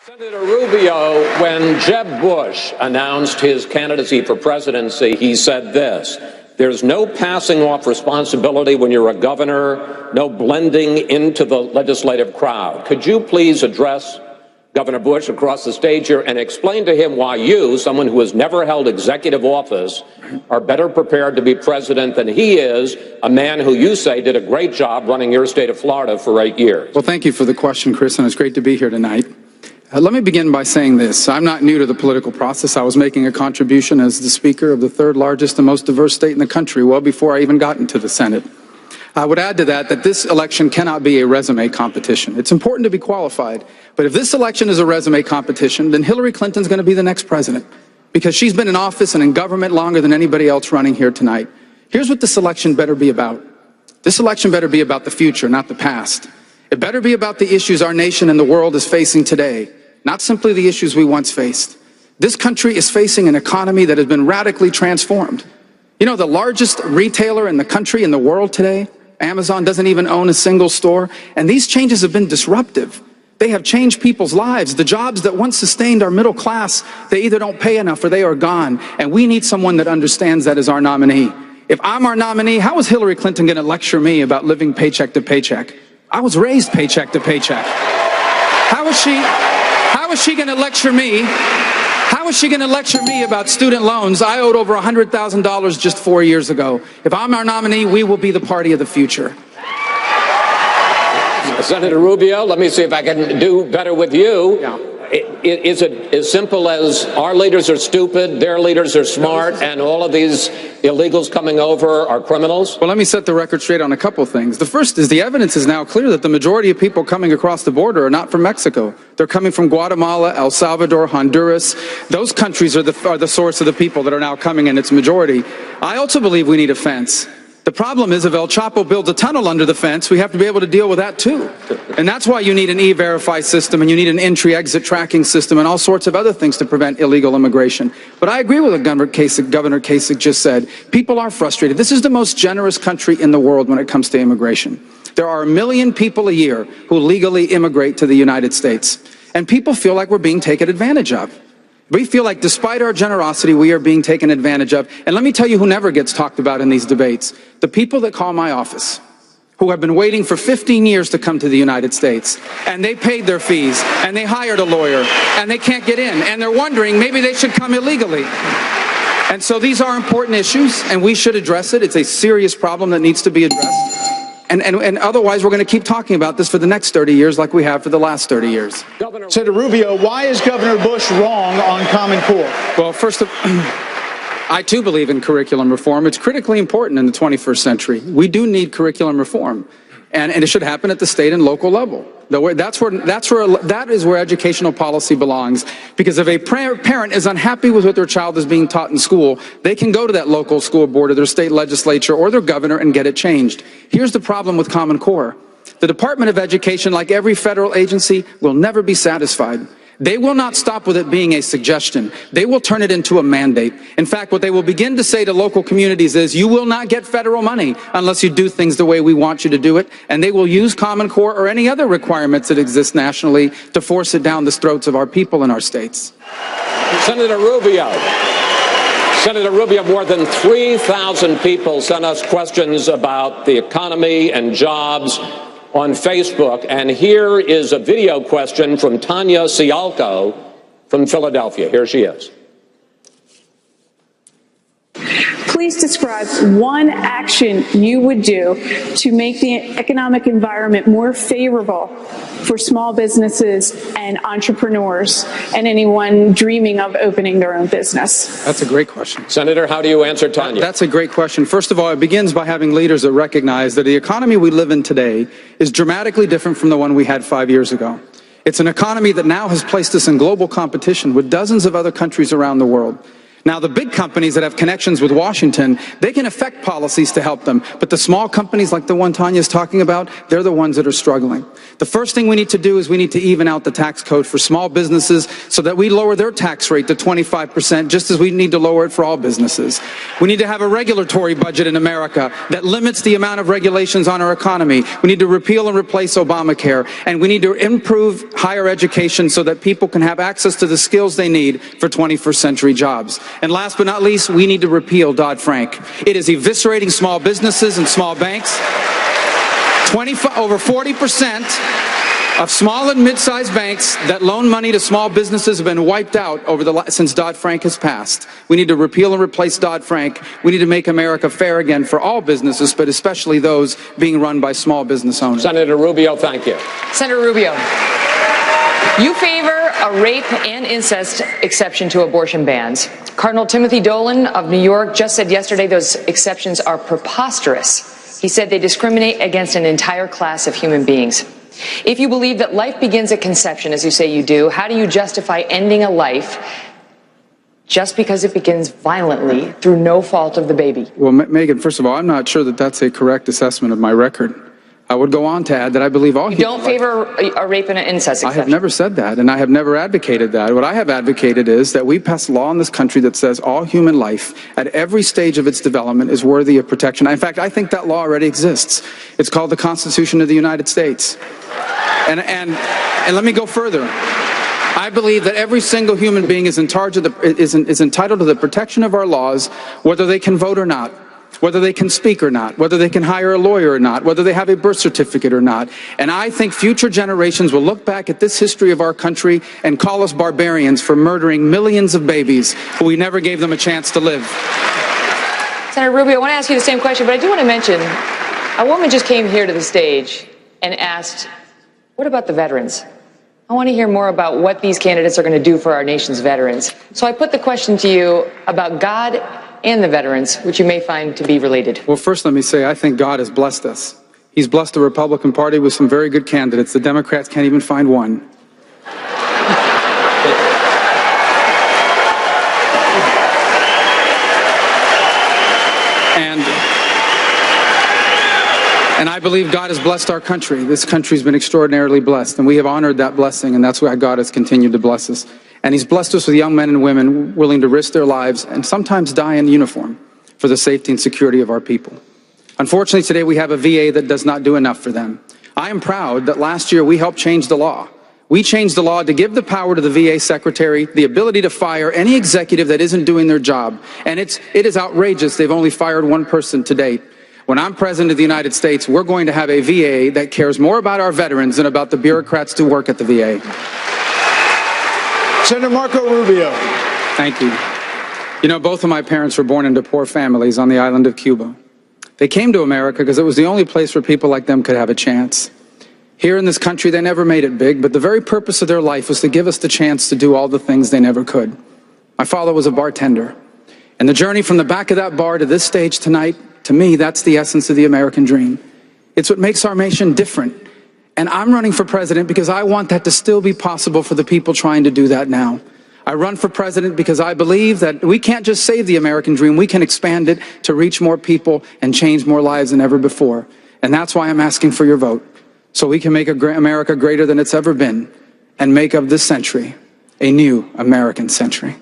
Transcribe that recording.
Senator Rubio, when Jeb Bush announced his candidacy for presidency, he said this: "There's no passing off responsibility when you're a governor, no blending into the legislative crowd." Could you please address Governor Bush across the stage here and explain to him why you, someone who has never held executive office, are better prepared to be president than he is, a man who you say did a great job running your state of Florida for 8 years? Well, thank you for the question, Chris, and it's great to be here tonight. Let me begin by saying this. I'm not new to the political process. I was making a contribution as the Speaker of the third largest and most diverse state in the country well before I even got into the Senate. I would add to that this election cannot be a resume competition. It's important to be qualified, but if this election is a resume competition, then Hillary Clinton's going to be the next president because she's been in office and in government longer than anybody else running here tonight. Here's what this election better be about. This election better be about the future, not the past. It better be about the issues our nation and the world is facing today, not simply the issues we once faced. This country is facing an economy that has been radically transformed. You know, the largest retailer in the country, in the world today, Amazon, doesn't even own a single store, and these changes have been disruptive. They have changed people's lives. The jobs that once sustained our middle class, they either don't pay enough or they are gone, and we need someone that understands that as our nominee. If I'm our nominee, how is Hillary Clinton going to lecture me about living paycheck to paycheck? I was raised paycheck to paycheck. How is she going to lecture me? How is she going to lecture me about student loans? I owed over $100,000 just 4 years ago. If I'm our nominee, we will be the party of the future. Senator Rubio, let me see if I can do better with you. Yeah. Is it as simple as our leaders are stupid, their leaders are smart, and all of these illegals coming over are criminals? Well, let me set the record straight on a couple of things. The first is the evidence is now clear that the majority of people coming across the border are not from Mexico. They're coming from Guatemala, El Salvador, Honduras. Those countries are the source of the people that are now coming in its majority. I also believe we need a fence. The problem is if El Chapo builds a tunnel under the fence, we have to be able to deal with that too. And that's why you need an E-Verify system and you need an entry-exit tracking system and all sorts of other things to prevent illegal immigration. But I agree with what Governor Kasich just said. People are frustrated. This is the most generous country in the world when it comes to immigration. There are 1 million people a year who legally immigrate to the United States. And people feel like we're being taken advantage of. We feel like despite our generosity, we are being taken advantage of. And let me tell you who never gets talked about in these debates. The people that call my office, who have been waiting for 15 years to come to the United States. And they paid their fees, and they hired a lawyer, and they can't get in. And they're wondering, maybe they should come illegally. And so these are important issues, and we should address it. It's a serious problem that needs to be addressed. And otherwise, we're going to keep talking about this for the next 30 years like we have for the last 30 years. Senator Rubio, why is Governor Bush wrong on Common Core? Well, first of I too believe in curriculum reform. It's critically important in the 21st century. We do need curriculum reform. And it should happen at the state and local level. That is where educational policy belongs. Because if a parent is unhappy with what their child is being taught in school, they can go to that local school board or their state legislature or their governor and get it changed. Here's the problem with Common Core. The Department of Education, like every federal agency, will never be satisfied. They will not stop with it being a suggestion. They will turn it into a mandate. In fact, what they will begin to say to local communities is, you will not get federal money unless you do things the way we want you to do it. And they will use Common Core or any other requirements that exist nationally to force it down the throats of our people in our states. Senator Rubio, more than 3,000 people sent us questions about the economy and jobs on Facebook, and here is a video question from Tanya Sialko from Philadelphia. Here she is. Please describe one action you would do to make the economic environment more favorable for small businesses and entrepreneurs and anyone dreaming of opening their own business. That's a great question. Senator, how do you answer Tanya? That's a great question. First of all, it begins by having leaders that recognize that the economy we live in today is dramatically different from the one we had 5 years ago. It's an economy that now has placed us in global competition with dozens of other countries around the world. Now, the big companies that have connections with Washington, they can affect policies to help them. But the small companies like the one Tanya's talking about, they're the ones that are struggling. The first thing we need to do is we need to even out the tax code for small businesses so that we lower their tax rate to 25%, just as we need to lower it for all businesses. We need to have a regulatory budget in America that limits the amount of regulations on our economy. We need to repeal and replace Obamacare. And we need to improve higher education so that people can have access to the skills they need for 21st century jobs. And last but not least, we need to repeal Dodd-Frank. It is eviscerating small businesses and small banks. Over 40% of small and mid-sized banks that loan money to small businesses have been wiped out since Dodd-Frank has passed. We need to repeal and replace Dodd-Frank. We need to make America fair again for all businesses, but especially those being run by small business owners. Senator Rubio, thank you. Senator Rubio, you favor a rape and incest exception to abortion bans. Cardinal Timothy Dolan of New York just said yesterday those exceptions are preposterous. He said they discriminate against an entire class of human beings. If you believe that life begins at conception, as you say you do, how do you justify ending a life just because it begins violently through no fault of the baby? Well, Megan, first of all, I'm not sure that that's a correct assessment of my record. I would go on to add that I believe all You don't favor a rape and an incest exception? I have never said that, and I have never advocated that. What I have advocated is that we pass a law in this country that says all human life at every stage of its development is worthy of protection. In fact, I think that law already exists. It's called the Constitution of the United States. And let me go further. I believe that every single human being is entitled to the protection of our laws, whether they can vote or not, whether they can speak or not, whether they can hire a lawyer or not, whether they have a birth certificate or not. And I think future generations will look back at this history of our country and call us barbarians for murdering millions of babies who we never gave them a chance to live. Senator Rubio, I want to ask you the same question, but I do want to mention a woman just came here to the stage and asked, what about the veterans? I want to hear more about what these candidates are going to do for our nation's veterans. So I put the question to you about God and the veterans, which you may find to be related. Well, first let me say I think God has blessed us. He's blessed the Republican Party with some very good candidates. The Democrats can't even find one. And I believe God has blessed our country. This country's been extraordinarily blessed, and we have honored that blessing, and that's why God has continued to bless us. And he's blessed us with young men and women willing to risk their lives and sometimes die in uniform for the safety and security of our people. Unfortunately, today we have a VA that does not do enough for them. I am proud that last year we helped change the law. We changed the law to give the power to the VA secretary, the ability to fire any executive that isn't doing their job. And it is outrageous. They've only fired one person to date. When I'm president of the United States, we're going to have a VA that cares more about our veterans than about the bureaucrats who work at the VA. Senator Marco Rubio. Thank you. You know, both of my parents were born into poor families on the island of Cuba. They came to America because it was the only place where people like them could have a chance. Here in this country, they never made it big, but the very purpose of their life was to give us the chance to do all the things they never could. My father was a bartender, and the journey from the back of that bar to this stage tonight, to me, that's the essence of the American dream. It's what makes our nation different. And I'm running for president because I want that to still be possible for the people trying to do that now. I run for president because I believe that we can't just save the American dream, we can expand it to reach more people and change more lives than ever before. And that's why I'm asking for your vote, so we can make America greater than it's ever been and make of this century a new American century.